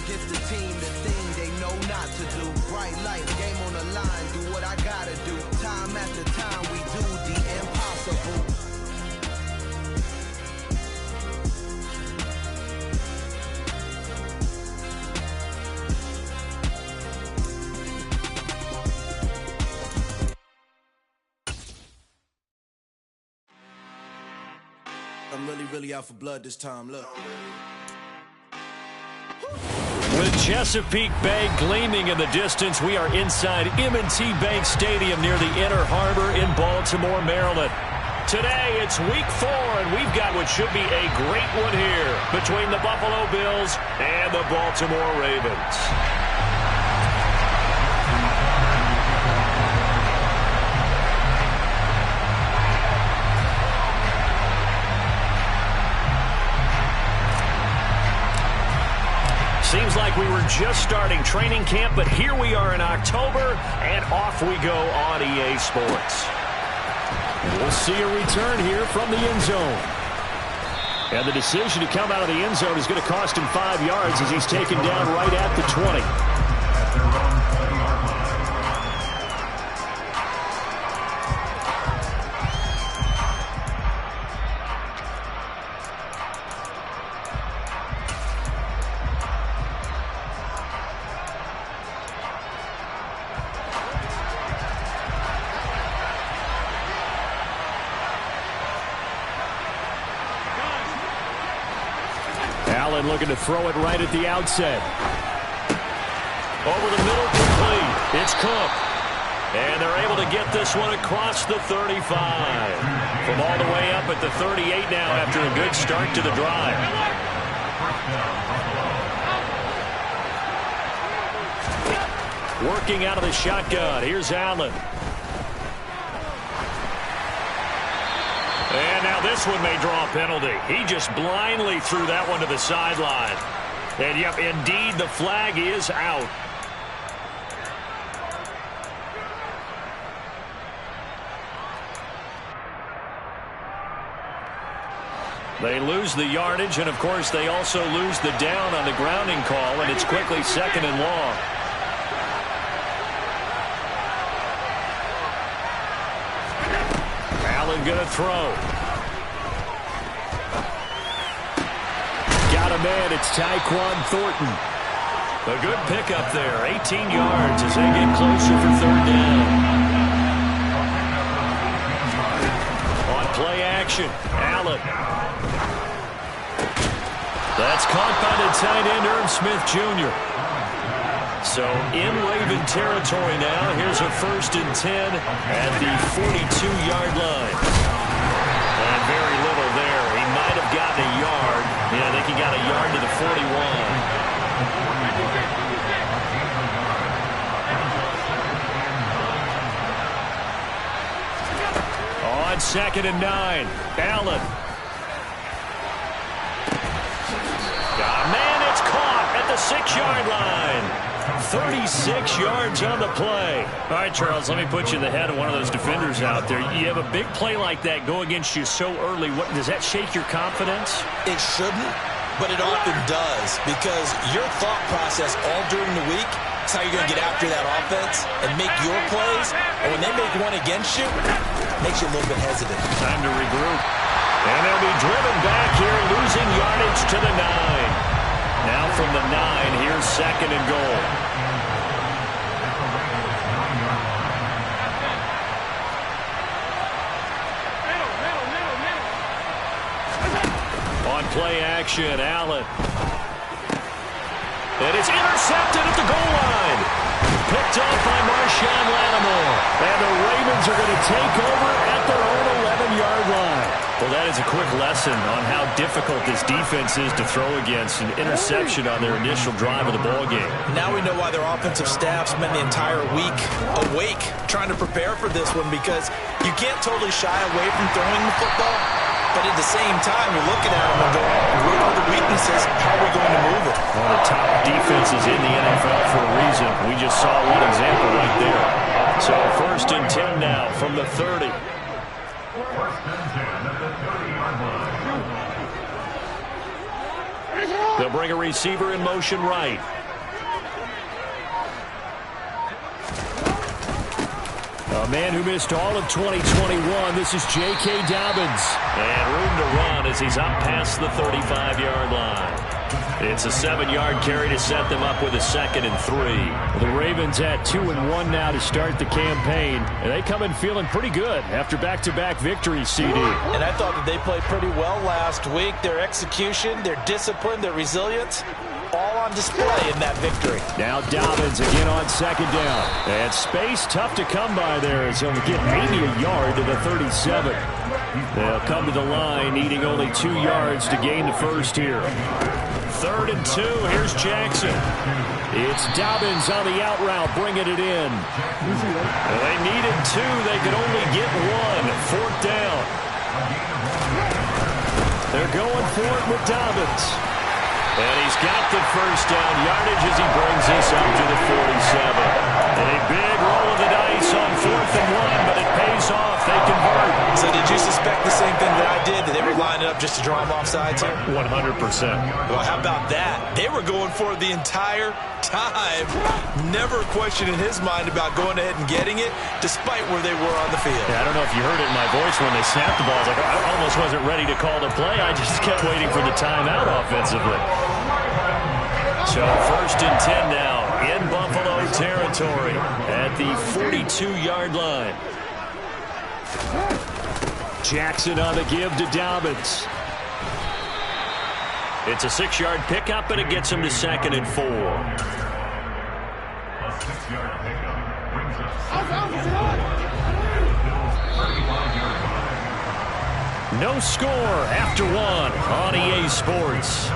against the team, the thing they know not to do. Bright light, game on the line, do what I gotta do. Time after time, we do the impossible. I'm really out for blood this time, look. With Chesapeake Bay gleaming in the distance, we are inside M&T Bank Stadium near the Inner Harbor in Baltimore, Maryland. Today, it's week 4, and we've got what should be a great one here between the Buffalo Bills and the Baltimore Ravens. Seems like we were just starting training camp, but here we are in October, and off we go on EA Sports. We'll see a return here from the end zone. And the decision to come out of the end zone is going to cost him 5 yards as he's taken down right at the 20. Allen looking to throw it right at the outset. Over the middle, complete. It's Cook. And they're able to get this one across the 35. From all the way up at the 38 now after a good start to the drive. Working out of the shotgun. Here's Allen. And now this one may draw a penalty. He just blindly threw that one to the sideline. And, yep, indeed, the flag is out. They lose the yardage, and, of course, they also lose the down on the grounding call, and it's quickly 2nd and long. Allen going to throw. Got a man. It's Tyquan Thornton. A good pickup there. 18 yards as they get closer for 3rd down. On play action, Allen. That's caught by the tight end, Irv Smith Jr. So in Raven territory now. Here's a 1st and 10 at the 42-yard line. And very little there. He might have gotten a yard. Yeah, I think he got a yard to the 41. On 2nd and 9, Allen. Man, it's caught at the 6-yard line. 36 yards on the play. All right, Charles, let me put you in the head of one of those defenders out there. You have a big play like that go against you so early. Does that shake your confidence? It shouldn't, but it often does, because your thought process all during the week is how you're going to get after that offense and make your plays. And when they make one against you, it makes you a little bit hesitant. Time to regroup. And they'll be driven back here, losing yardage to the 9. Now from the 9, here's 2nd and goal. On play action, Allen. And it's intercepted at the goal line. Picked off by Marshawn Lattimore. And the Ravens are going to take over at their own 11-yard line. Well, that is a quick lesson on how difficult this defense is to throw against. An interception on their initial drive of the ballgame. Now we know why their offensive staff spent the entire week awake trying to prepare for this one, because you can't totally shy away from throwing the football, but at the same time, you're looking at them and going, where are the weaknesses? How are we going to move it? One of the top defenses in the NFL for a reason. We just saw one example right there. So 1st and 10 now from the 30. They'll bring a receiver in motion right. A man who missed all of 2021. This is J.K. Dobbins. And room to run as he's up past the 35-yard line. It's a 7-yard carry to set them up with a 2nd and 3. The Ravens at 2-1 now to start the campaign. And they come in feeling pretty good after back-to-back victories, CD. And I thought that they played pretty well last week. Their execution, their discipline, their resilience, all on display in that victory. Now Dobbins again on 2nd down. And space tough to come by there as he'll get maybe a yard to the 37. They'll come to the line needing only 2 yards to gain the first here. 3rd and 2. Here's Jackson. It's Dobbins on the out route, bringing it in. They needed 2. They could only get 1. 4th down. They're going for it with Dobbins. And he's got the first down yardage as he brings this up to the 47. A big roll of the dice on 4th and 1, but it pays off. They convert. So did you suspect the same thing that I did, that they were lining up just to draw them off sides here? 100%. Well, how about that? They were going for it the entire time. Never a question in his mind about going ahead and getting it, despite where they were on the field. Yeah, I don't know if you heard it in my voice when they snapped the ball. I was like, I almost wasn't ready to call the play. I just kept waiting for the timeout offensively. So 1st and 10 now in Buffalo territory at the 42-yard line. Jackson on the give to Dobbins. It's a 6-yard pickup, and it gets him to 2nd and 4. No score after 1 on EA Sports.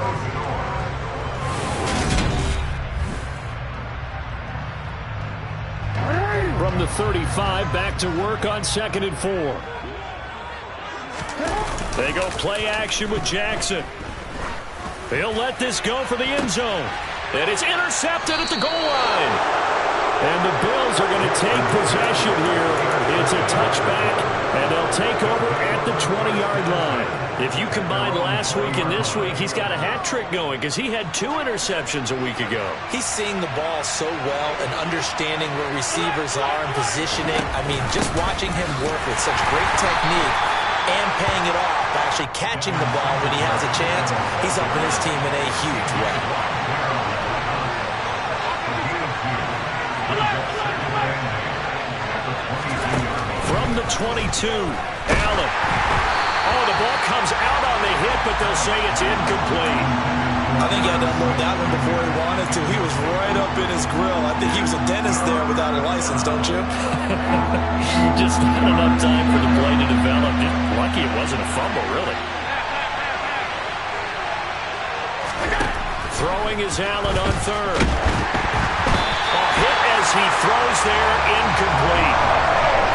From the 35, back to work on 2nd and 4. They go play action with Jackson. He'll let this go for the end zone. And it's intercepted at the goal line. And the Bills are going to take possession here. It's a touchback, and they'll take over at the 20-yard line. If you combine last week and this week, he's got a hat trick going because he had 2 interceptions a week ago. He's seeing the ball so well and understanding where receivers are and positioning. I mean, just watching him work with such great technique and paying it off by actually catching the ball when he has a chance, he's helping his team in a huge way. From the 22, Allen. Oh, the ball comes out on the hit, but they'll say it's incomplete. I think he had to unload that one before he wanted to. He was right up in his grill. I think he was a dentist there without a license, don't you? Just not enough time for the play to develop. Just lucky it wasn't a fumble, really. Throwing is Allen on 3rd. A hit as he throws there, incomplete.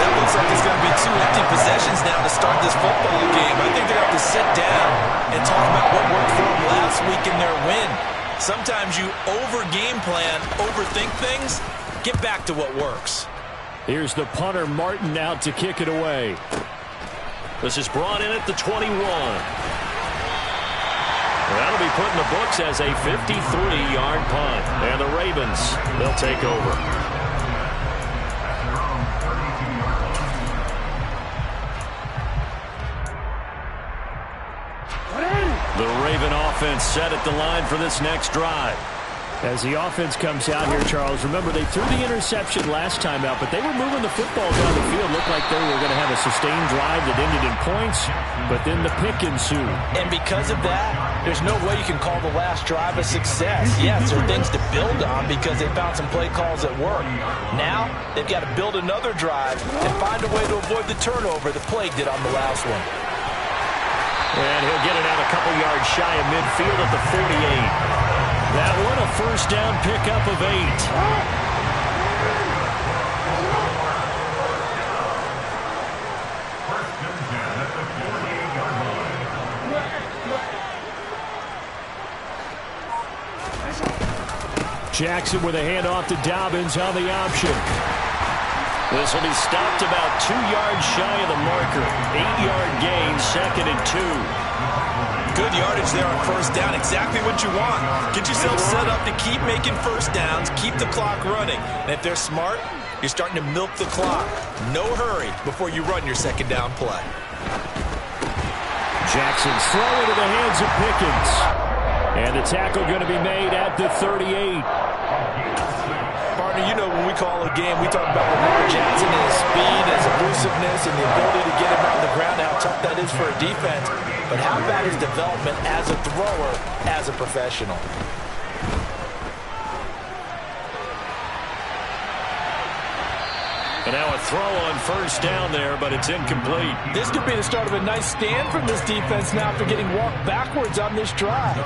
That looks like it's going to be 2 empty possessions now to start this football game. I think they're going to have to sit down and talk about what worked for them last week in their win. Sometimes you over-game plan, overthink things. Get back to what works. Here's the punter, Martin, out to kick it away. This is brought in at the 21. That'll be put in the books as a 53-yard punt. And the Ravens, they'll take over. The Raven offense set at the line for this next drive. As the offense comes out here, Charles, remember they threw the interception last time out, but they were moving the football down the field. Looked like they were going to have a sustained drive that ended in points, but then the pick ensued. And because of that, there's no way you can call the last drive a success. Yes, there are things to build on because they found some play calls at work. Now, they've got to build another drive and find a way to avoid the turnover the plague did on the last one. And he'll get it out a couple yards shy of midfield at the 48. That one a first down pickup of 8. Jackson with a handoff to Dobbins on the option. This will be stopped about 2 yards shy of the marker. 8-yard gain, 2nd and 2. Good yardage there on first down. Exactly what you want. Get yourself set up to keep making first downs, keep the clock running. And if they're smart, you're starting to milk the clock. No hurry before you run your second down play. Jackson's throw into the hands of Pickens. And the tackle going to be made at the 38. Partner, you know when we call a game, we talk about Lamar Jackson and his speed, his elusiveness, and the ability to get him out of the ground, how tough that is for a defense. But how about his development as a thrower, as a professional? And now a throw on first down there, but it's incomplete. This could be the start of a nice stand from this defense now after getting walked backwards on this drive.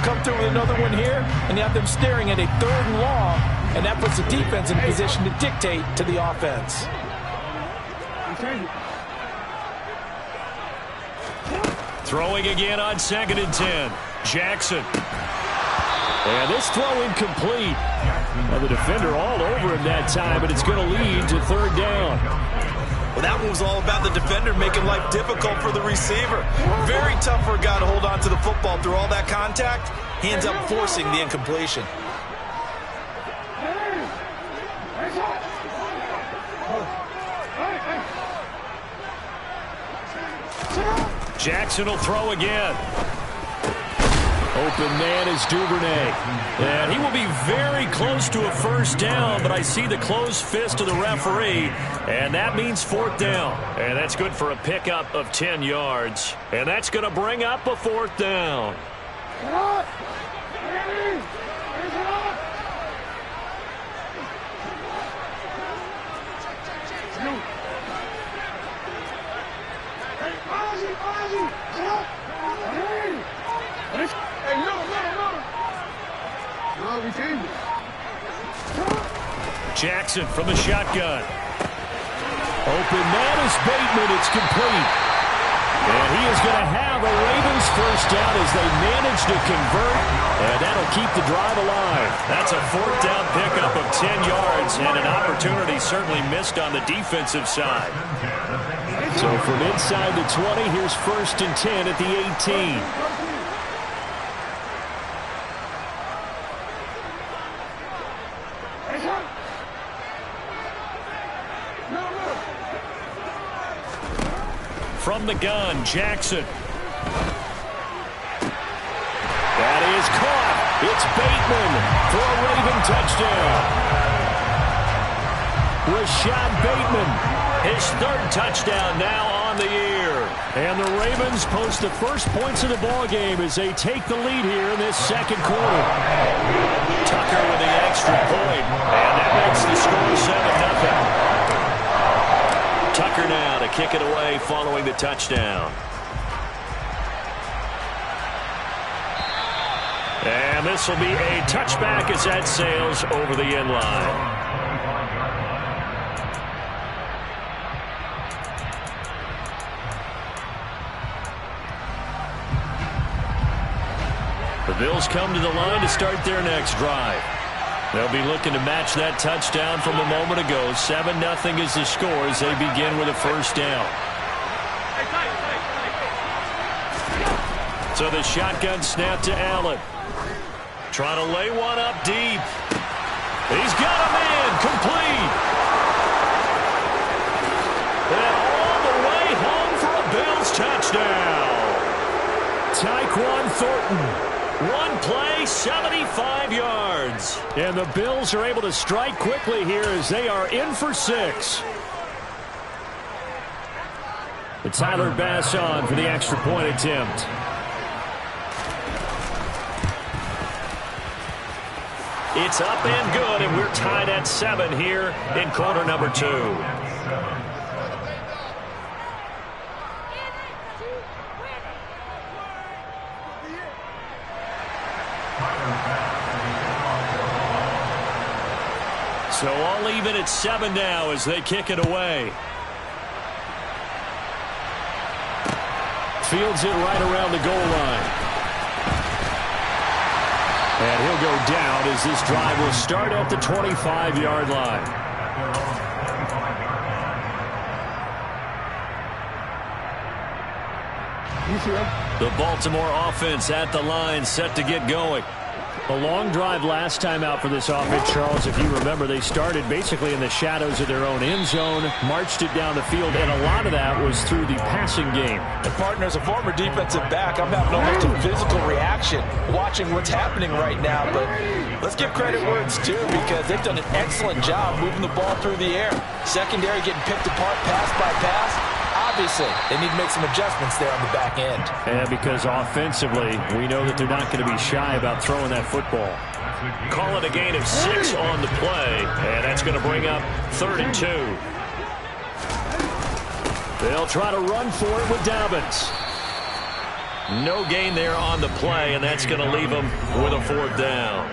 Come through with another one here, and you have them staring at a 3rd and long, and that puts the defense in a position to dictate to the offense. Throwing again on 2nd and 10. Jackson. And this throw incomplete. Now the defender all over him that time, but it's going to lead to 3rd down. Well, that one was all about the defender making life difficult for the receiver. Very tough for a guy to hold on to the football through all that contact. He ends up forcing the incompletion. Jackson will throw again. Open man is Duvernay. And he will be very close to a first down, but I see the closed fist of the referee, and that means 4th down. And that's good for a pickup of 10 yards. And that's going to bring up a 4th down. Jackson from the shotgun. Open man is Bateman. It's complete. And he is going to have a Ravens first down as they manage to convert. And that'll keep the drive alive. That's a 4th down pickup of 10 yards and an opportunity certainly missed on the defensive side. So from inside the 20, here's 1st and 10 at the 18. From the gun, Jackson. That is caught. It's Bateman for a Raven touchdown. Rashad Bateman, his 3rd touchdown now on the year. And the Ravens post the first points of the ballgame as they take the lead here in this 2nd quarter. Tucker with the extra point, and that makes the score 7-0. Tucker now to kick it away following the touchdown. And this will be a touchback as that sails over the end line. The Bills come to the line to start their next drive. They'll be looking to match that touchdown from a moment ago. 7-0 is the score as they begin with a first down. So the shotgun snap to Allen. Trying to lay one up deep. He's got a man complete. And all the way home for a Bills touchdown. Tyquan Thornton. One play, 75 yards. And the Bills are able to strike quickly here as they are in for 6. But Tyler Bass on for the extra point attempt. It's up and good, and we're tied at 7 here in quarter number 2. So all even at 7 now as they kick it away. Fields it right around the goal line. And he'll go down as this drive will start at the 25-yard line. The Baltimore offense at the line, set to get going. A long drive last time out for this offense, Charles. If you remember, they started basically in the shadows of their own end zone, marched it down the field, and a lot of that was through the passing game. And partner, as a former defensive back, I'm having almost a physical reaction watching what's happening right now. But let's give credit where it's due, because they've done an excellent job moving the ball through the air. Secondary getting picked apart pass by pass. Obviously, they need to make some adjustments there on the back end. And because offensively, we know that they're not going to be shy about throwing that football. Call it a gain of 6 on the play, and that's going to bring up 3rd and 2. They'll try to run for it with Dobbins. No gain there on the play, and that's going to leave them with a 4th down.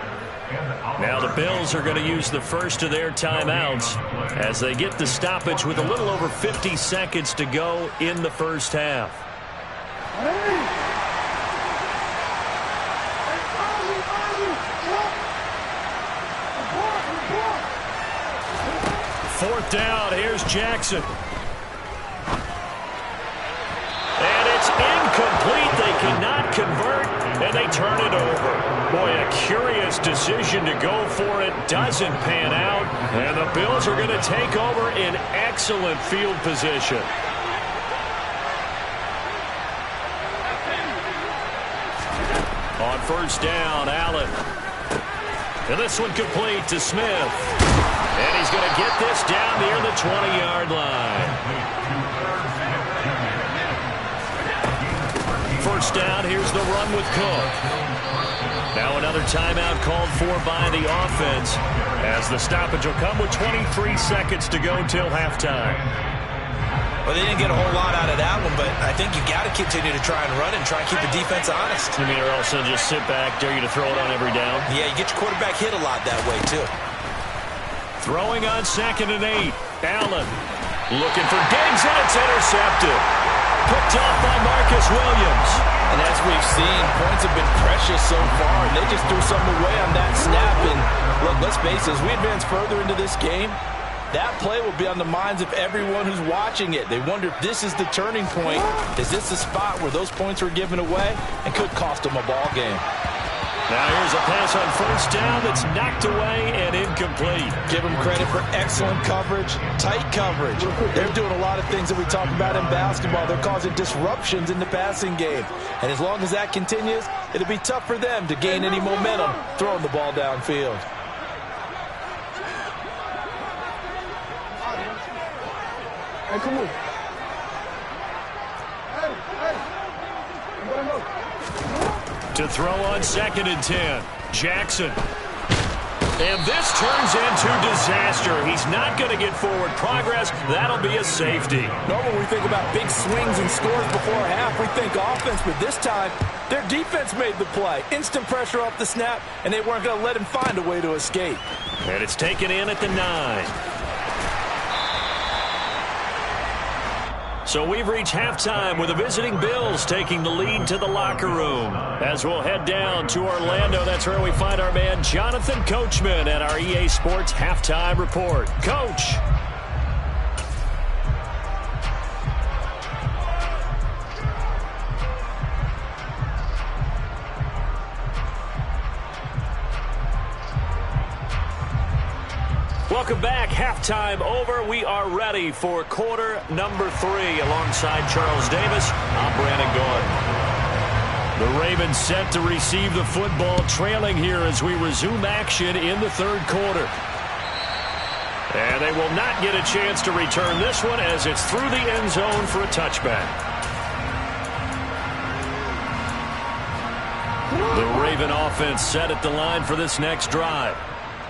Now the Bills are going to use the first of their timeouts as they get the stoppage with a little over 50 seconds to go in the first half. Fourth down, here's Jackson. And it's incomplete. They cannot convert, and they turn it over. Boy, a curious decision to go for it. Doesn't pan out, and the Bills are going to take over in excellent field position. On first down, Allen. And this one complete to Smith. And he's going to get this down near the 20-yard line. First down, here's the run with Cook. Now another timeout called for by the offense, as the stoppage will come with 23 seconds to go till halftime. Well, they didn't get a whole lot out of that one, but I think you got to continue to try and run and try and keep the defense honest. You mean, or else they'll just sit back, dare you to throw it on every down? Yeah, you get your quarterback hit a lot that way, too. Throwing on 2nd and 8. Allen looking for Diggs, and it's intercepted. Picked off by Marcus Williams. And as we've seen, points have been precious so far, and they just threw something away on that snap. And look, let's face it, as we advance further into this game, that play will be on the minds of everyone who's watching it. They wonder if this is the turning point. Is this the spot where those points were given away and could cost them a ball game? Now here's a pass on first down that's knocked away and incomplete. Give them credit for excellent coverage, tight coverage. They're doing a lot of things that we talk about in basketball. They're causing disruptions in the passing game. And as long as that continues, it'll be tough for them to gain any momentum throwing the ball downfield. Hey, come on. To throw on 2nd and 10. Jackson. And this turns into disaster. He's not going to get forward progress. That'll be a safety. Normally we think about big swings and scores before half. We think offense, but this time their defense made the play. Instant pressure off the snap, and they weren't going to let him find a way to escape. And it's taken in at the 9. So we've reached halftime with the visiting Bills taking the lead to the locker room. As we'll head down to Orlando, that's where we find our man Jonathan Coachman at our EA Sports Halftime Report. Coach. Welcome back. Halftime over. We are ready for quarter number 3. Alongside Charles Davis, I'm Brandon Gordon. The Ravens set to receive the football, trailing here as we resume action in the third quarter. And they will not get a chance to return this one as it's through the end zone for a touchback. The Raven offense set at the line for this next drive.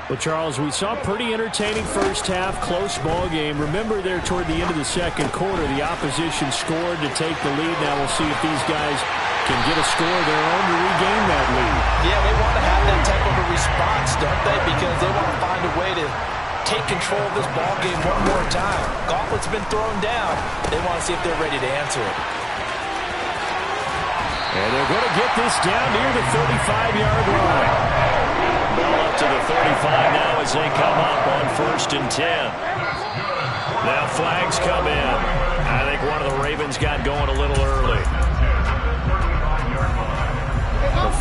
Well, Charles, we saw a pretty entertaining first half, close ball game. Remember there toward the end of the second quarter, the opposition scored to take the lead. Now we'll see if these guys can get a score of their own to regain that lead. Yeah, they want to have that type of a response, don't they? Because they want to find a way to take control of this ball game one more time. Gauntlet's been thrown down. They want to see if they're ready to answer it. And they're going to get this down near the 35-yard line. Ball up to the 35 now as they come up on 1st and 10. Now flags come in. I think one of the Ravens got going a little early.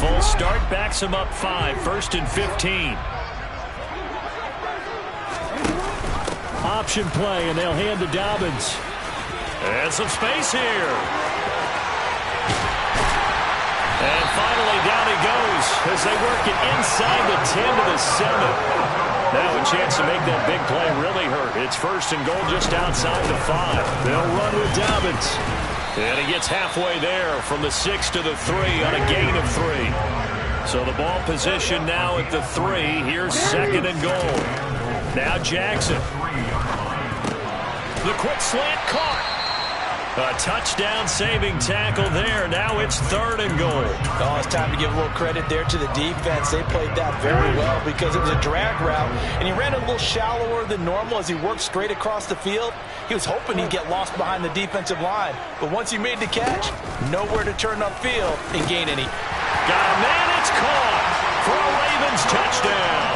false start backs him up 5, 1st and 15. Option play, and they'll hand to Dobbins. And some space here. And finally down he goes as they work it inside the 10 to the 7. Now a chance to make that big play really hurt. It's 1st and goal just outside the 5. They'll run with Dobbins. And he gets halfway there from the 6 to the 3 on a gain of 3. So the ball position now at the 3. Here's 2nd and goal. Now Jackson. The quick slant caught. A touchdown-saving tackle there. Now it's 3rd and goal. Oh, it's time to give a little credit there to the defense. They played that very well because it was a drag route, and he ran a little shallower than normal as he worked straight across the field. He was hoping he'd get lost behind the defensive line, but once he made the catch, nowhere to turn upfield and gain any. Got a man, it's caught for a Ravens touchdown.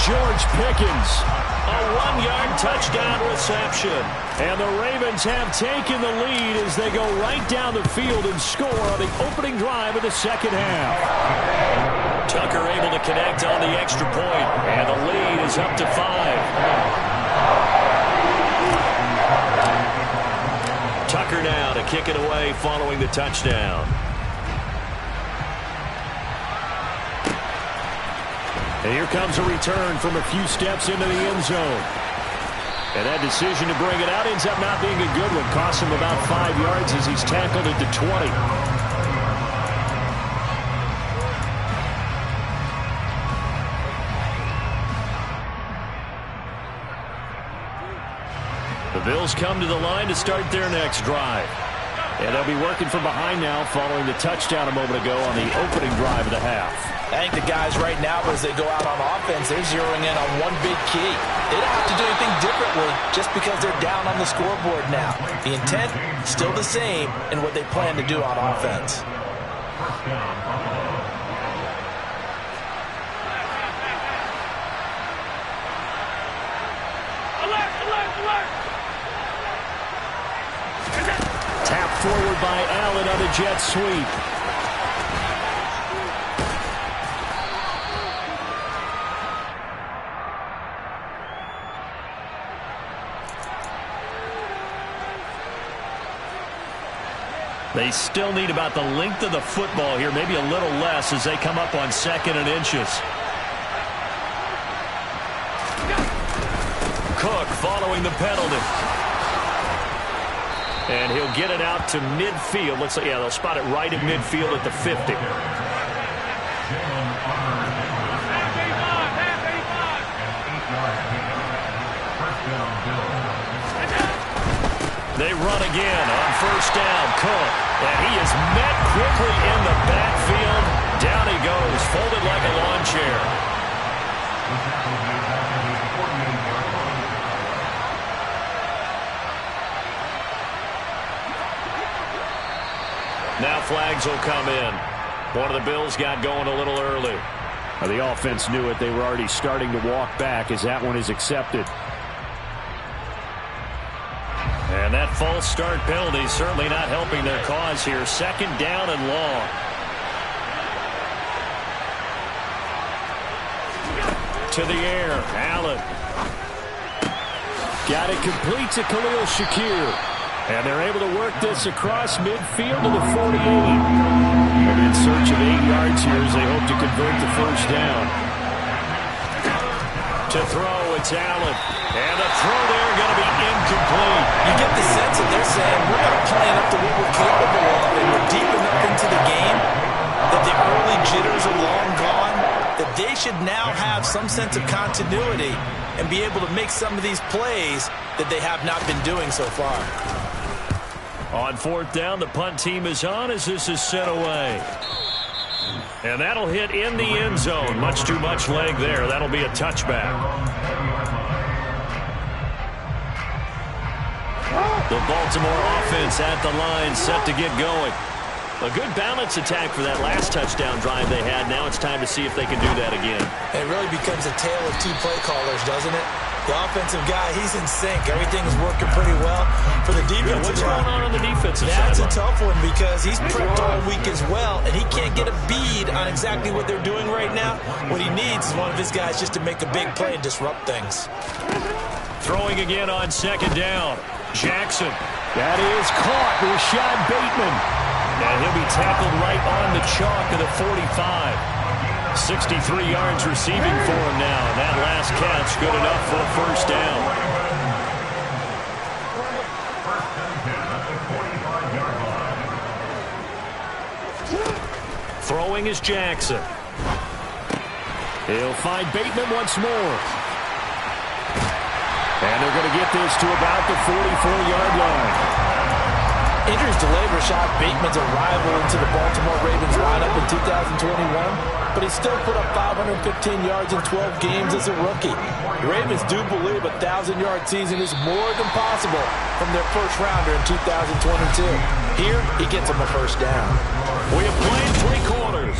George Pickens. A 1-yard touchdown reception. And the Ravens have taken the lead as they go right down the field and score on the opening drive of the 2nd half. Tucker able to connect on the extra point, and the lead is up to 5. Tucker now to kick it away following the touchdown. And here comes a return from a few steps into the end zone. And that decision to bring it out ends up not being a good one. Costs him about 5 yards as he's tackled at the 20. The Bills come to the line to start their next drive. And they'll be working from behind now following the touchdown a moment ago on the opening drive of the half. I think the guys right now, as they go out on offense, they're zeroing in on one big key. They don't have to do anything differently just because they're down on the scoreboard now. The intent, still the same in what they plan to do on offense. Tap forward by Allen on the jet sweep. They still need about the length of the football here, maybe a little less as they come up on 2nd and inches. Cook following the penalty. And he'll get it out to midfield. Looks like, yeah, they'll spot it right at midfield at the 50. They run again on 1st down. Cook. And he is met quickly in the backfield. Down he goes, folded like a lawn chair. Now flags will come in. One of the Bills got going a little early. Well, the offense knew it. They were already starting to walk back as that one is accepted. And that false start penalty certainly not helping their cause here. 2nd down and long. To the air. Allen. Got it complete to Khalil Shakir. And they're able to work this across midfield to the 48. And in search of 8 yards here as they hope to convert the 1st down. To throw, it's Allen. And the throw there going to be incomplete. You get the sense that they're saying we're not playing up to what we're capable of, and we're deep enough into the game that the early jitters are long gone, that they should now have some sense of continuity and be able to make some of these plays that they have not been doing so far. On 4th down, the punt team is on as this is sent away. And that'll hit in the end zone. Much too much leg there. That'll be a touchback. The Baltimore offense at the line, set to get going. A good balance attack for that last touchdown drive they had. Now it's time to see if they can do that again. It really becomes a tale of two play callers, doesn't it? The offensive guy, he's in sync. Everything is working pretty well. For the defensive what's going on the defensive side? That's a tough one because he's prepped all week as well, and he can't get a bead on exactly what they're doing right now. What he needs is one of his guys just to make a big play and disrupt things. Throwing again on second down. Jackson. That is caught. Rashad Bateman. And he'll be tackled right on the chalk of the 45. 63 yards receiving for him now. And that last catch good enough for a first down. Throwing is Jackson. He'll find Bateman once more. And they're going to get this to about the 44-yard line. Injuries delayed Rashad Bateman's arrival into the Baltimore Ravens lineup in 2021, but he still put up 515 yards in 12 games as a rookie. The Ravens do believe a 1,000-yard season is more than possible from their first rounder in 2022. Here, he gets him a first down. We have played 3 quarters.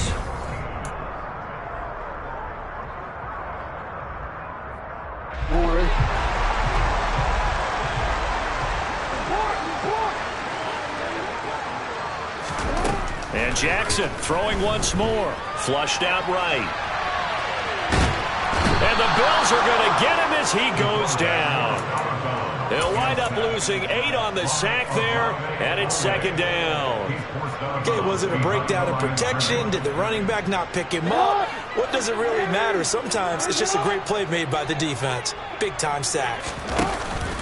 And Jackson throwing once more. Flushed out right. And the Bills are going to get him as he goes down. They'll wind up losing 8 on the sack there, and it's second down. Okay, was it a breakdown in protection? Did the running back not pick him up? What does it really matter? Sometimes it's just a great play made by the defense. Big-time sack.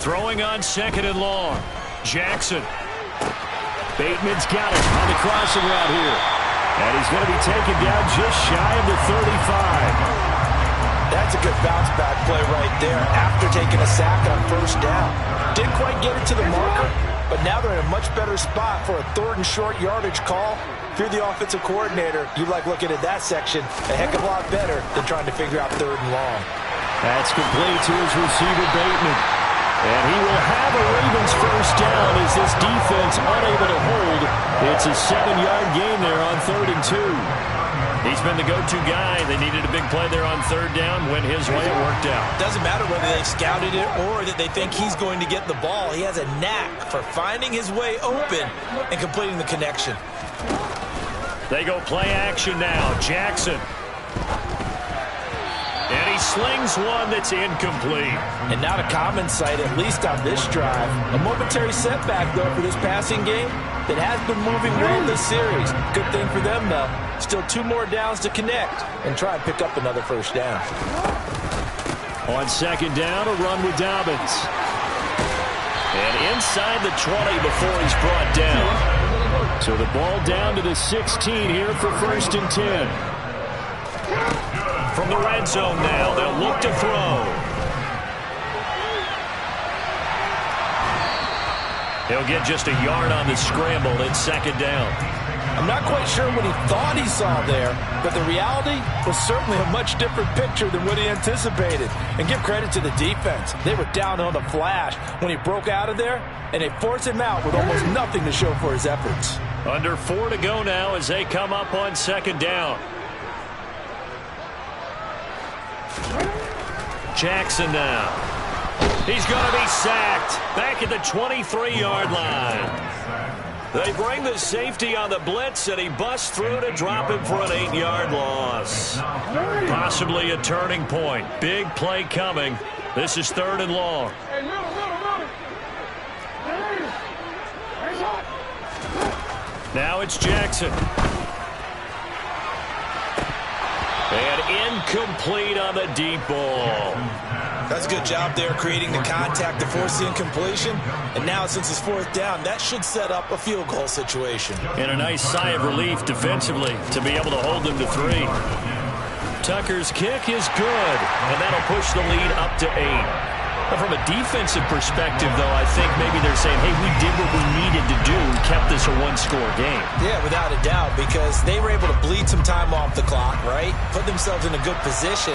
Throwing on second and long. Jackson. Bateman's got it on the crossing route here. And he's going to be taken down just shy of the 35. That's a good bounce-back play right there after taking a sack on first down. Didn't quite get it to the marker, but now they're in a much better spot for a 3rd and short yardage call. If you're the offensive coordinator, you like looking at that section a heck of a lot better than trying to figure out 3rd and long. That's complete to his receiver, Bateman. And he will have a Ravens first down as this defense unable to hold. It's a 7-yard gain there on 3rd and 2. He's been the go-to guy. They needed a big play there on 3rd down. Went his way. It worked out. Doesn't matter whether they've scouted it or that they think he's going to get the ball. He has a knack for finding his way open and completing the connection. They go play action now. Jackson. And he slings one that's incomplete. And not a common sight, at least on this drive. A momentary setback, though, for this passing game that has been moving well this series. Good thing for them, though. Still 2 more downs to connect and try and pick up another first down. On second down, a run with Dobbins. And inside the 20 before he's brought down. So the ball down to the 16 here for 1st and 10. From the red zone now, they'll look to throw. He'll get just a yard on the scramble. It's second down. I'm not quite sure what he thought he saw there, but the reality was certainly a much different picture than what he anticipated. And give credit to the defense. They were down on the flash when he broke out of there, and they forced him out with almost nothing to show for his efforts. Under 4 to go now as they come up on second down. Jackson now. He's going to be sacked back at the 23-yard line. They bring the safety on the blitz, and he busts through to drop him for an 8-yard loss. Possibly a turning point. Big play coming. This is 3rd and long. Now it's Jackson. And incomplete on the deep ball. That's a good job there creating the contact to force the incompletion. And now since it's 4th down, that should set up a field goal situation. And a nice sigh of relief defensively to be able to hold them to 3. Tucker's kick is good, and that'll push the lead up to 8. But from a defensive perspective, though, I think maybe they're saying, hey, we did what we needed to do and kept this a 1-score game. Yeah, without a doubt, because they were able to bleed some time off the clock, right? Put themselves in a good position,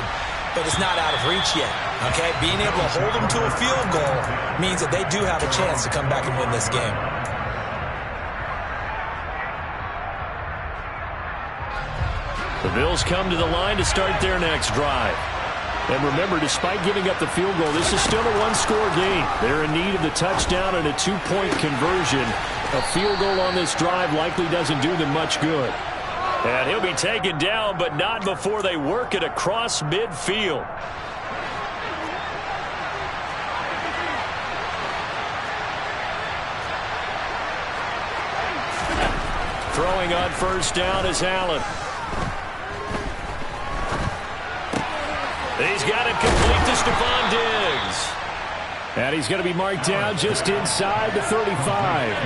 but it's not out of reach yet, okay? Being able to hold them to a field goal means that they do have a chance to come back and win this game. The Bills come to the line to start their next drive. And remember, despite giving up the field goal, this is still a one-score game. They're in need of the touchdown and a two-point conversion. A field goal on this drive likely doesn't do them much good. And he'll be taken down, but not before they work it across midfield. Throwing on first down is Allen. He's got it complete to Stephon Diggs. And he's going to be marked down just inside the 35.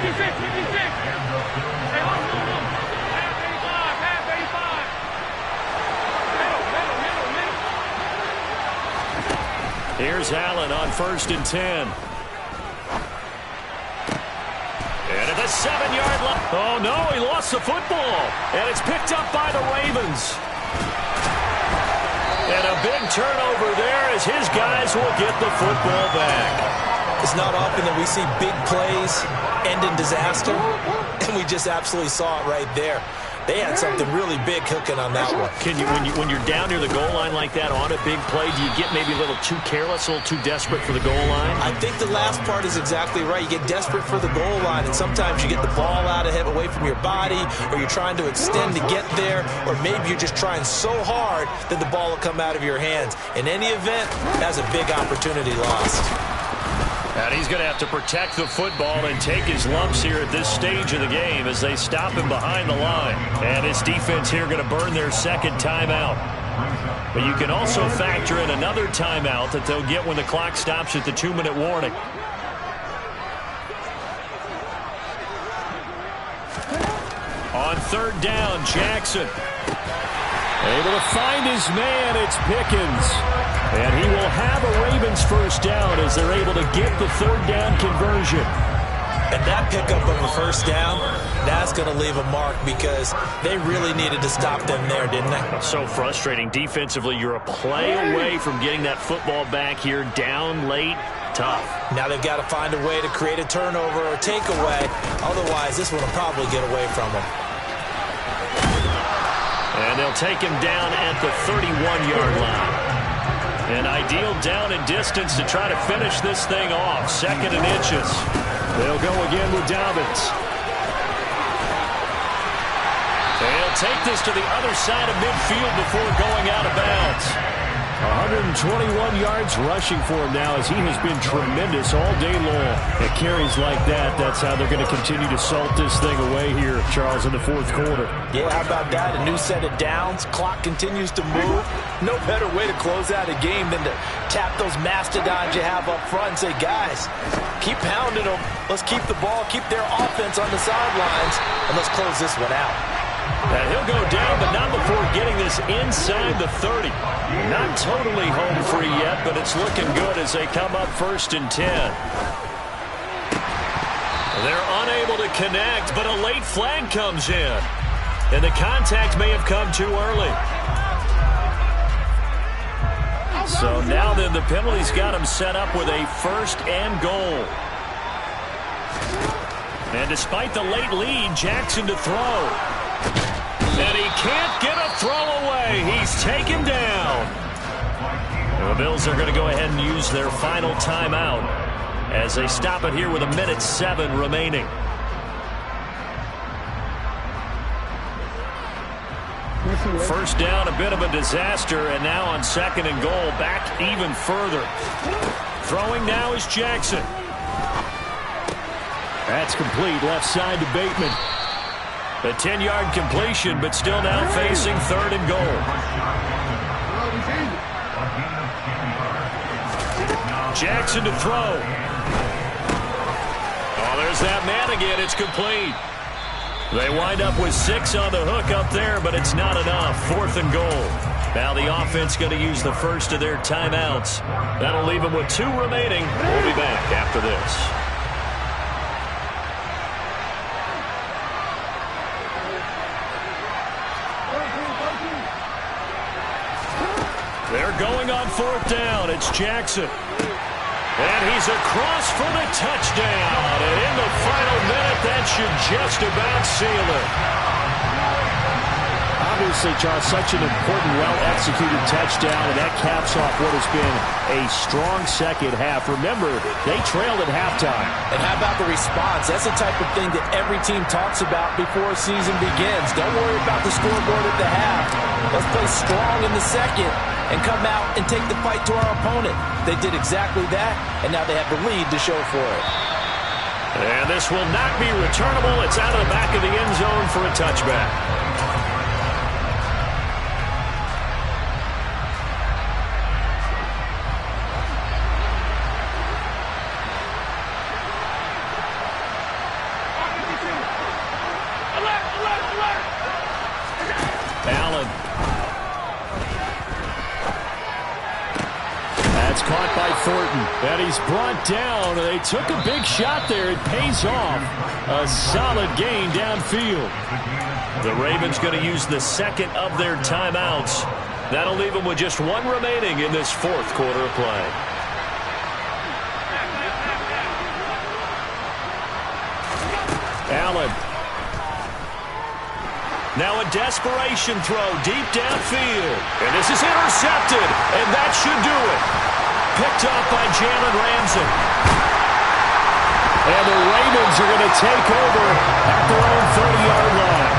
56, 56. Hey, hold on. Half 85, middle. Here's Allen on 1st and 10. And at the 7-yard line. Oh, no, he lost the football. And it's picked up by the Ravens. And a big turnover there as his guys will get the football back. It's not often that we see big plays end in disaster, and we just absolutely saw it right there. They had something really big cooking on that one. Can you, when you're down near the goal line like that on a big play, do you get maybe a little too careless, a little too desperate for the goal line? I think the last part is exactly right. You get desperate for the goal line, and sometimes you get the ball out ahead, away from your body, or you're trying to extend to get there, or maybe you're just trying so hard that the ball will come out of your hands. In any event, that's a big opportunity lost. And he's going to have to protect the football and take his lumps here at this stage of the game as they stop him behind the line. And his defense here going to burn their second timeout. But you can also factor in another timeout that they'll get when the clock stops at the 2-minute warning. On 3rd down, Jackson. Able to find his man, it's Pickens. And he will have a Ravens first down as they're able to get the 3rd down conversion. And that pickup of a first down, that's going to leave a mark because they really needed to stop them there, didn't they? So frustrating. Defensively, you're a play away from getting that football back here down late. Tough. Now they've got to find a way to create a turnover or takeaway. Otherwise, this one will probably get away from them. And they'll take him down at the 31-yard line. An ideal down and distance to try to finish this thing off. 2nd and inches. They'll go again with Dobbins. They'll take this to the other side of midfield before going out of bounds. 121 yards rushing for him now as he has been tremendous all day long. At carries like that, that's how they're going to continue to salt this thing away here, Charles, in the 4th quarter. Yeah, how about that? A new set of downs. Clock continues to move. No better way to close out a game than to tap those mastodons you have up front and say, guys, keep pounding them. Let's keep the ball, keep their offense on the sidelines, and let's close this one out. And he'll go down, but not before getting this inside the 30. Not totally home free yet, but it's looking good as they come up 1st and 10. They're unable to connect, but a late flag comes in. And the contact may have come too early. So now then the penalty's got him set up with a 1st and goal. And despite the late lead, Jackson to throw. And he can't get a throw away. He's taken down. And the Bills are going to go ahead and use their final timeout as they stop it here with 1:07 remaining. First down, a bit of a disaster, and now on 2nd and goal, back even further. Throwing now is Jackson. That's complete, left side to Bateman. A 10-yard completion, but still now facing 3rd and goal. Jackson to throw. Oh, there's that man again. It's complete. They wind up with 6 on the hook up there, but it's not enough. 4th and goal. Now the offense going to use the first of their timeouts. That'll leave them with 2 remaining. We'll be back after this. They're going on 4th down. It's Jackson. And he's across for the touchdown. And in the final minute, that that should just about seal it. Obviously, Charles, such an important, well-executed touchdown, and that caps off what has been a strong second half. Remember, they trailed at halftime. And how about the response? That's the type of thing that every team talks about before a season begins. Don't worry about the scoreboard at the half. Let's play strong in the second and come out and take the fight to our opponent. They did exactly that, and now they have the lead to show for it. And this will not be returnable. It's out of the back of the end zone for a touchback. Allen. That's caught by Thornton. And he's brought down. They took a big shot there. It pays off. A solid gain downfield. The Ravens going to use the second of their timeouts. That'll leave them with just one remaining in this fourth quarter of play. Allen. Now a desperation throw deep downfield. And this is intercepted. And that should do it. Picked off by Jalen Ramsey. And the Ravens are going to take over at their own 30-yard line.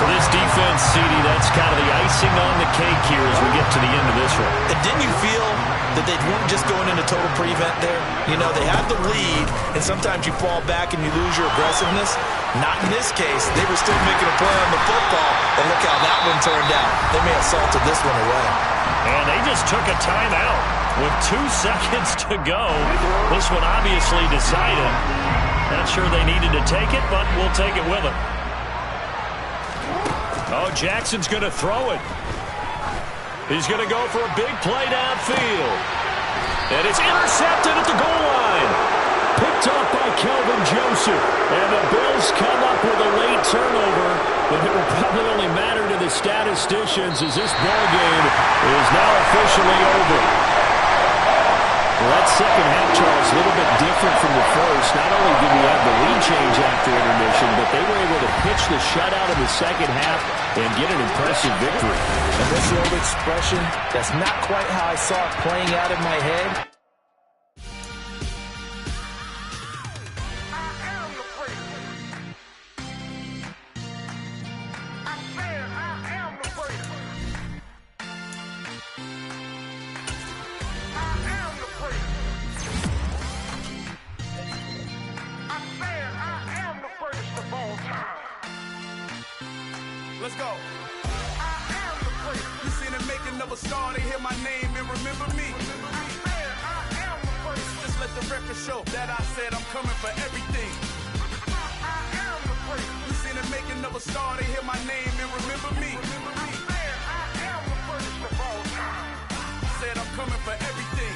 For this defense, CD, that's kind of the icing on the cake here as we get to the end of this one. And didn't you feel that they weren't just going into total prevent there? You know, they had the lead, and sometimes you fall back and you lose your aggressiveness. Not in this case. They were still making a play on the football, and look how that one turned out. They may have salted this one away. And they just took a timeout with 2 seconds to go. This one obviously decided. Not sure they needed to take it, but we'll take it with them. Oh, Jackson's going to throw it. He's going to go for a big play downfield. And it's intercepted at the goal line. Picked off by Kelvin Joseph. And the Bills come up with a late turnover. But it will probably only matter to the statisticians as this ball game is now officially over. Well, that second half, Charles, a little bit different from the first. Not only did we have the lead change after intermission, but they were able to pitch the shutout in the second half and get an impressive victory. And this old expression, that's not quite how I saw it playing out in my head. Let's go. You seen the making of a star, they hear my name and remember me. Just let the record show that I said I'm coming for everything. You seen the making of a star, they hear my name and remember me. Said I'm coming for everything.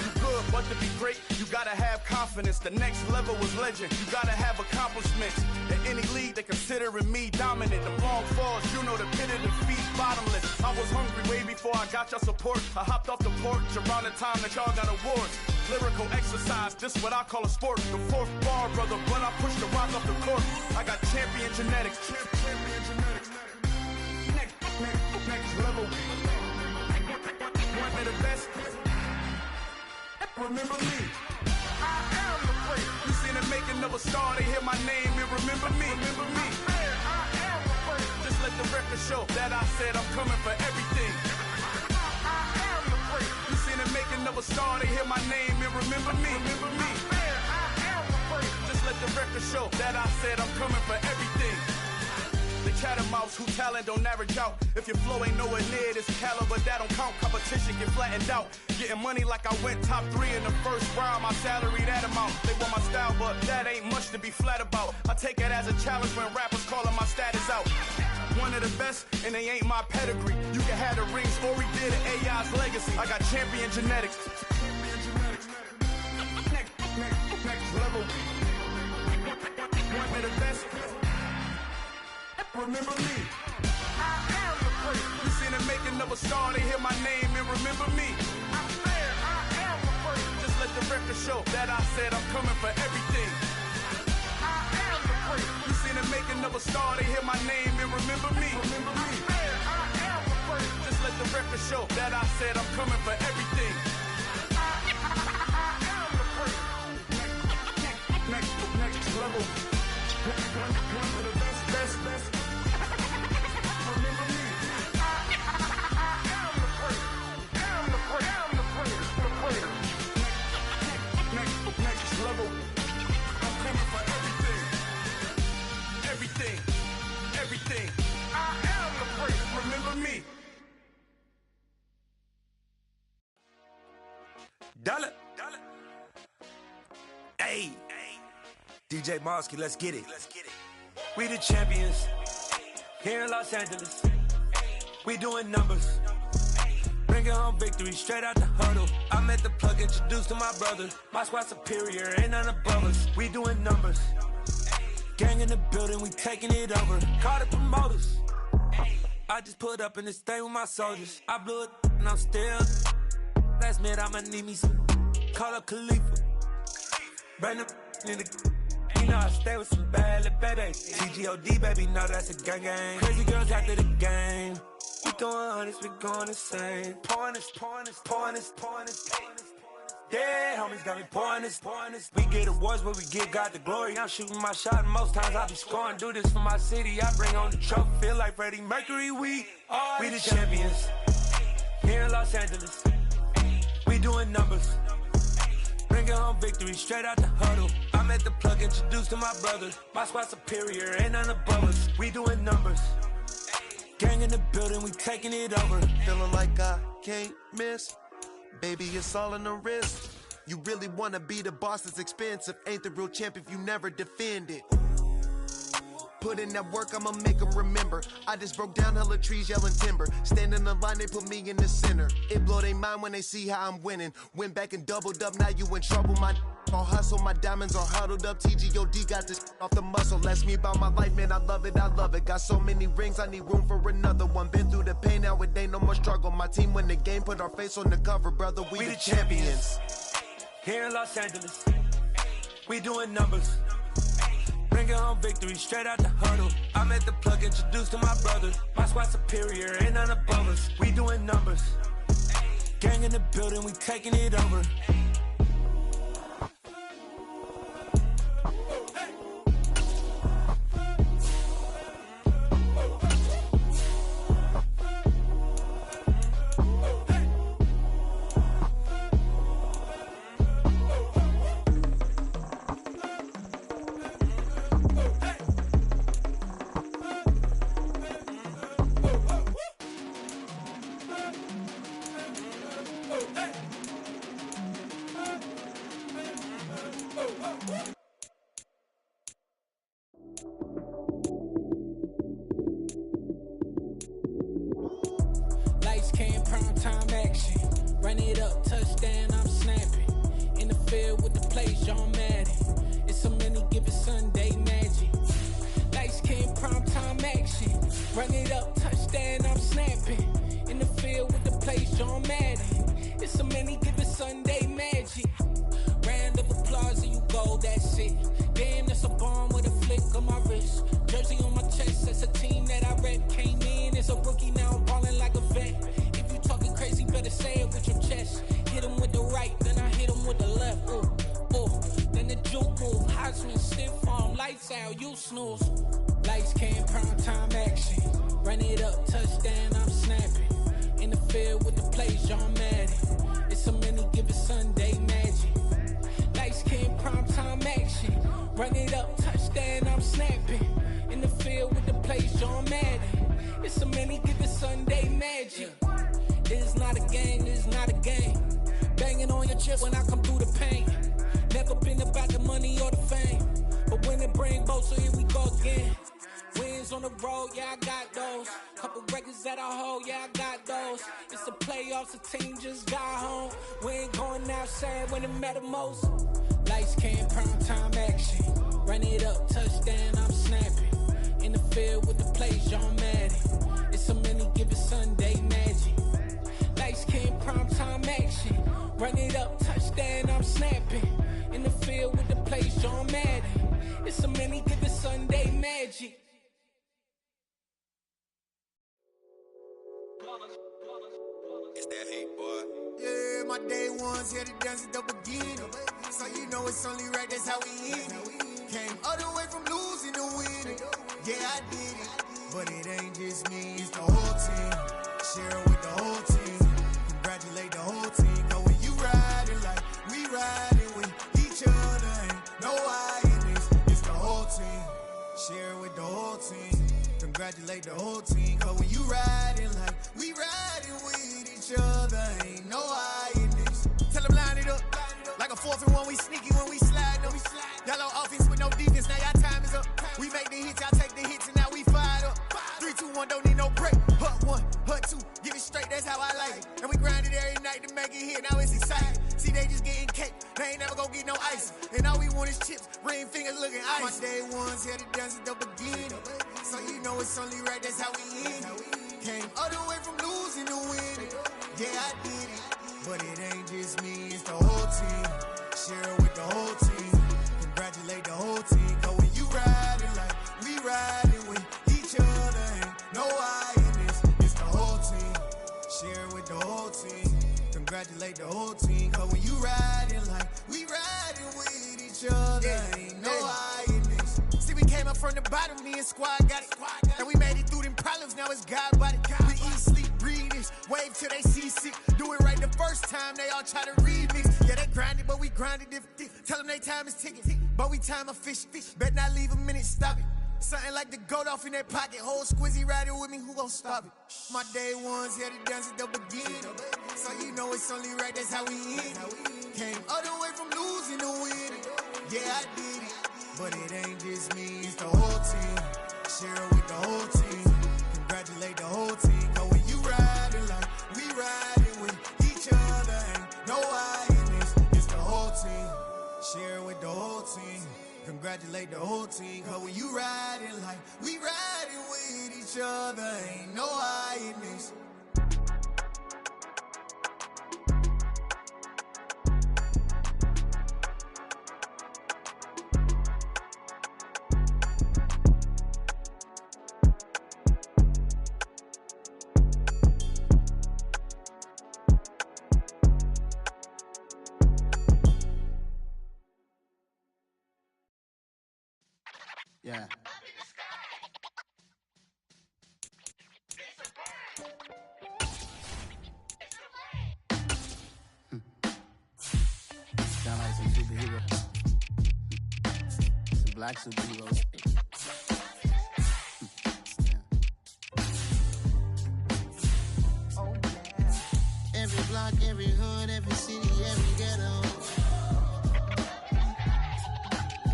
You good, but to be great, you gotta have confidence. The next level was legend. You gotta have accomplishments. In any league, they considering me dominant. The long falls, you know the pit of defeat, bottomless. I was hungry way before I got your support. I hopped off the porch around the time that y'all got awards. Lyrical exercise, this what I call a sport. The fourth bar, brother, when I push the rock off the court. I got champion genetics. Next level. One of the best. Remember me. I am the place. You seen the making of a star, they hear my name and remember me. Remember me. I am the place. Just let the record show that I said I'm coming for everything. I am the place. You seen the making of a star, they hear my name and remember me. Remember me. I am the place. Just let the record show that I said I'm coming for everything. The chattermouths who talent don't average out. If your flow ain't nowhere near this caliber, that don't count. Competition get flattened out. Getting money like I went top 3 in the first round. My salary that amount. They want my style, but that ain't much to be flat about. I take it as a challenge when rappers calling my status out. One of the best, and they ain't my pedigree. You can have the rings, or we did AI's legacy. I got champion genetics. Next level. One of the best. Remember me. I am the place. You seen the making of a star, they hear my name and remember me. I am the place. Just let the record show that I said I'm coming for everything. I am the place. star, they hear my name and remember me. I am the first. Just let the record show that I said I'm coming for everything. I am the first. Next level. One of the best. Remember me. I am the first. Am the first. Next level. I'm coming for everything. I am the first. Remember me. Dollar. Hey. DJ Mosky, let's get it. We the champions here in Los Angeles. We doing numbers. Bringing home victory straight out the huddle. I'm at the plug, introduced to my brother. My squad superior, ain't none above us. We doing numbers. Gang in the building, we taking it over. Call the promoters. I just put up in this thing with my soldiers. I blew it and I'm still. Last minute I'ma need me some. Call up Khalifa. Bring the in the. You know I stay with some bad little babies. TGOD baby, know that's a gang. Crazy girls after the game. We throwing hundreds, we going insane. Pouring this. Yeah, homies got me pouring this. We get awards, but we give God the glory. I'm shooting my shot, and most times I be scoring. Do this for my city, I bring on the trophy. Feel like Freddie Mercury, we the champions here in Los Angeles. We doing numbers. Bringing home victory straight out the huddle. I'm at the plug, introduced to my brother. My squad superior, ain't none above us. We doing numbers. Gang in the building, we taking it over. Feeling like I can't miss. Baby, it's all in the wrist. You really wanna be the boss, it's expensive. Ain't the real champ if you never defend it. Put in that work, I'ma make them remember. I just broke down hella trees, yelling timber. Stand in the line, they put me in the center. It blow their mind when they see how I'm winning. Went back and doubled up, now you in trouble. My all hustle, my diamonds are huddled up. TGOD got this off the muscle. Ask me about my life, man, I love it. Got so many rings, I need room for another one. Been through the pain, now it ain't no more struggle. My team win the game, put our face on the cover, brother. We the champions. Here in Los Angeles, we doing numbers. Bringing home victory straight out the huddle. I'm at the plug, introduced to my brother. My squad superior, ain't none above us. We doing numbers. Gang in the building, we taking it over. Lights, cam, prime time action. Run it up, touchdown, I'm snapping. In the field with the plays, John Madden. It's so many given Sunday magic. Lights, cam, prime time action. Run it up, touchdown, I'm snapping. In the field with the plays, John Madden. It's so many given Sunday magic. Round of applause and you go, that's it. Damn, that's a bomb with a flick on my wrist. Jersey on my chest, that's a team that I rep. Came in as a rookie, now I'm ballin' like a vet. If you talking crazy, better say it with your chest. Hit him with the right, then I hit him with the left. Then the juke move, Heisman, stiff arm, lights out, you snooze. Lights, cam, prime time action. Run it up, touchdown, I'm snapping. In the field with the plays, John Madden. It's so many given Sunday magic. Lights, cam, prime time action. Run it up, touchdown, I'm snapping. In the field with the plays, John Madden. It's so many given Sunday magic. This is not a game, this is not a game. Banging on your chest when I come through the pain. Never been about the money or the fame. But when it bring both, so here we go again. Wins on the road, yeah, I got those. Couple records that I hold, yeah, I got those. It's the playoffs, the team just got home. We ain't going outside when it matter most. Lights, cam, prime time action. Run it up, touchdown, I'm snapping. In the field with the plays, John Madden. It's so many given Sunday magic. Lights, cam, prime time action. Run it up, touchdown, I'm snapping. In the field with the plays, John Madden. It's so many given Sunday magic. It's that hate, boy. Yeah, my day ones here to dance at the beginning. So you know it's only right, that's how we end it. Came all the way from losing to winning. Yeah, I did it. But it ain't just me, it's the whole team. Share it with the whole team. Congratulate the whole team. Cause when you riding like we riding with each other, ain't no I in this. It's the whole team. Share it with the whole team. Congratulate the whole team. Cause when you riding like we riding with each other, ain't no I in this. Tell them line it up. Like a 4th and 1, we sneaky when we slide them. Yellow offense with no defense, now y'all time is up. We make the hits, y'all take the hits, and now we fired up. 3, 2, 1, don't need no break. Hut 1, hut 2, give it straight, that's how I like it. And we grind it every night to make it hit, now it's exciting. See, they just getting cake, they ain't never gonna get no ice. And all we want is chips, ring fingers looking ice. My day ones here to dance at the beginning. So you know it's only right, that's how we end it. Came all the way from losing to winning. Yeah, I did it. But it ain't just me, it's the whole team. Share it with the whole team. Congratulate the whole team. Cause when you riding like we riding with each other, ain't no I in this. It's the whole team. Share it with the whole team. Congratulate the whole team. Cause when you riding like we riding with each other, ain't no I in this. See, we came up from the bottom, me and squad got it. And we made it through them problems, now it's God body. We eat, sleep, breathe this. Wave till they see sick. Do it right the first time, they all try to remix. Yeah, they grinded, but we grinded different. Tell them they time is ticking, but we time a fish. Bet not leave a minute, stop it. Something like the goat off in their pocket. Whole squizzy riding with me, who gon' stop it? My day ones here to dance at the beginning. So you know it's only right, that's how we end it. Came all the way from losing to winning. Yeah, I did it. But it ain't just me, it's the whole team. Share it with the whole team. Congratulate the whole team. Cause when you riding like we riding with each other, ain't no I in this. It's the whole team. Share it with the whole team. Congratulate the whole team. Cause when you riding like we riding with each other, ain't no I in this. Yeah. Sound like some superheroes. Some black superheroes. Oh, yeah. Every block, every hood, every city, every ghetto.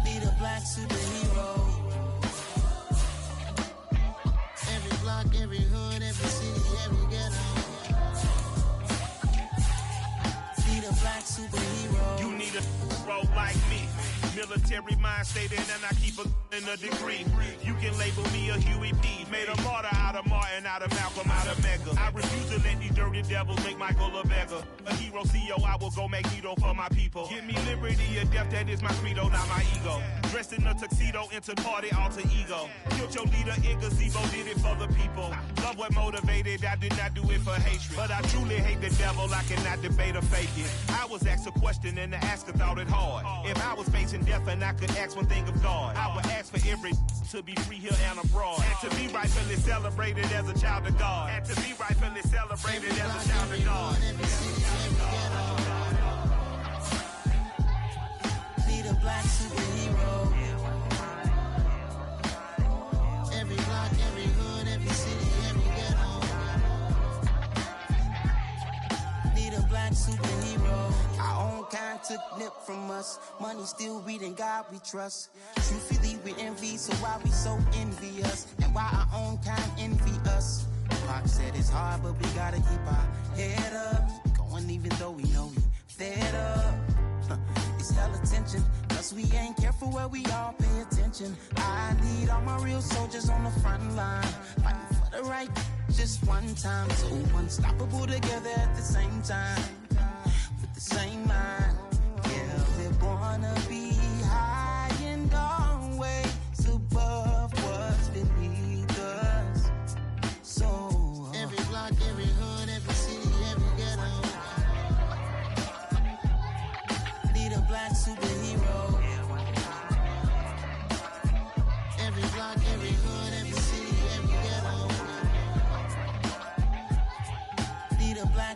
Need a black superhero. Every block, every hood, every city, every ghetto. Need a black superhero. You need a role like me. Military mind state and I keep in a degree. You can label me a Huey P. Made a martyr out of Martin, out of Malcolm, out of Mega. I refuse to let these dirty devils make Michael a beggar. A hero CEO, I will go Magneto for my people. Give me liberty or death, that is my credo, not my ego. Dressed in a tuxedo, into party, alter ego. Killed your leader in gazebo, did it for the people. Love what motivated, I did not do it for hatred. But I truly hate the devil, I cannot debate or fake it. I was asked a question and the asker thought it hard. If I was facing death and I could ask one thing of God, I would ask for every to be free here and abroad. And to be rightfully celebrated as a child of God. And to be rightfully celebrated as a child of God. Need a black superhero. Every block, every hood, every city, every ghetto. Need a black superhero. Our own kind took nip from us. Money still reading God we trust. Truthfully we envy, so why we so envious? And why our own kind envy us? Pac said it's hard, but we gotta keep our head up. Going even though we know we fed up. It's hell attention, cause we ain't careful where we all pay attention. I need all my real soldiers on the front line, fighting for the right just one time. So unstoppable together at the same time, with the same mind. Yeah, we're gonna be high and always above what's beneath us. So every block, every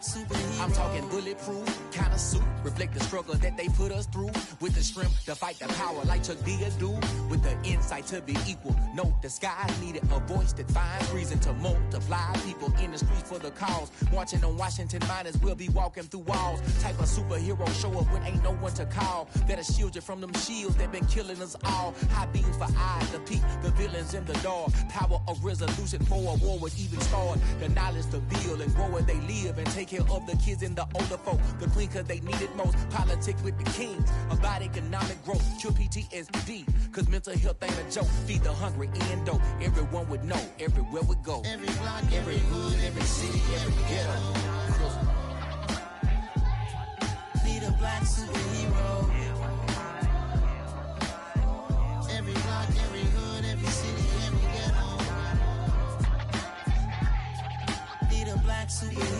superhero. I'm talking bulletproof, kind of suit, reflect the struggle that they put us through. With the strength to fight the power like Chuck D do. With the insight to be equal. Note the sky needed a voice that finds reason to multiply. People in the streets for the cause. Marching on Washington miners will be walking through walls. Type of superhero show up when ain't no one to call. That'll shield you from them shields that been killing us all. High beams for eyes to peek the villains in the dark. Power of resolution for a war would even start. The knowledge to build and grow where they live and take care of the kids and the older folk. The queen cause they need it most. Politics with the kings. About economic growth. Cure PTSD. Cause mental health ain't a joke. Feed the hungry and dope. Everyone would know. Everywhere we go. Every block, every hood, every city, every ghetto. Need a black superhero. Every block, every hood, every city, every ghetto. Need a black superhero.